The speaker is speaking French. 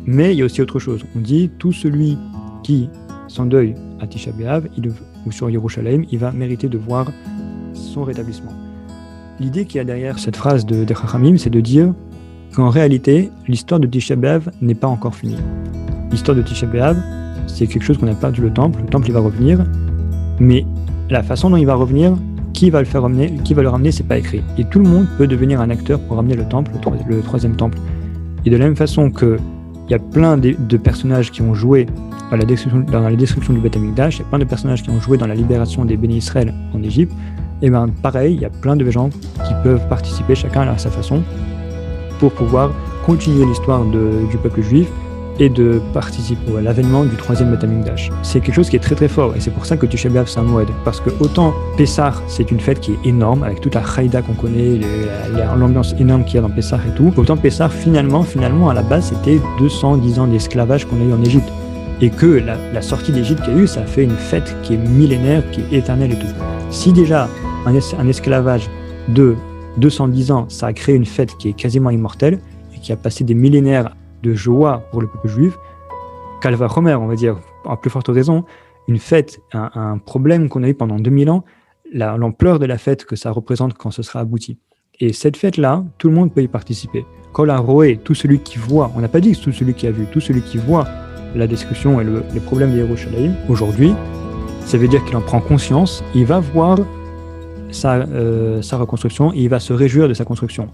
Mais il y a aussi autre chose. On dit tout celui qui s'endeuille à Tisha B'Av ou sur Yerushalayim, il va mériter de voir son rétablissement. L'idée qu'il y a derrière cette phrase des Chachamim, c'est de dire qu'en réalité, l'histoire de Tisha B'Av n'est pas encore finie. L'histoire de Tisha B'Av, c'est quelque chose qu'on a perdu le temple il va revenir, mais la façon dont il va revenir, qui va le ramener, c'est pas écrit. Et tout le monde peut devenir un acteur pour ramener le temple, le troisième temple. Et de la même façon qu'il y a plein de personnages qui ont joué dans la destruction du Beth Amikdash, il y a plein de personnages qui ont joué dans la libération des Béni Israël en Égypte, et bien pareil, il y a plein de gens qui peuvent participer chacun à sa façon pour pouvoir continuer l'histoire du peuple juif et de participer à l'avènement du troisième Beth Amikdash. C'est quelque chose qui est très très fort, et c'est pour ça que Tisha B'Av c'est un Moed, parce que autant Pessah c'est une fête qui est énorme, avec toute la chaïda qu'on connaît, l'ambiance énorme qu'il y a dans Pessah et tout, autant Pessah finalement à la base c'était 210 ans d'esclavage qu'on a eu en Égypte, et que la sortie d'Égypte qu'il y a eu, ça a fait une fête qui est millénaire, qui est éternelle et tout. Si déjà un esclavage de 210 ans, ça a créé une fête qui est quasiment immortelle, et qui a passé des millénaires de joie pour le peuple juif, Calva Homer, on va dire, à plus forte raison, une fête, un problème qu'on a eu pendant 2000 ans, l'ampleur de la fête que ça représente quand ce sera abouti. Et cette fête-là, tout le monde peut y participer. Kol haroé, tout celui qui voit, on n'a pas dit tout celui qui a vu, tout celui qui voit la destruction et les problèmes de Yerushalayim, aujourd'hui, ça veut dire qu'il en prend conscience, il va voir sa reconstruction et il va se réjouir de sa construction.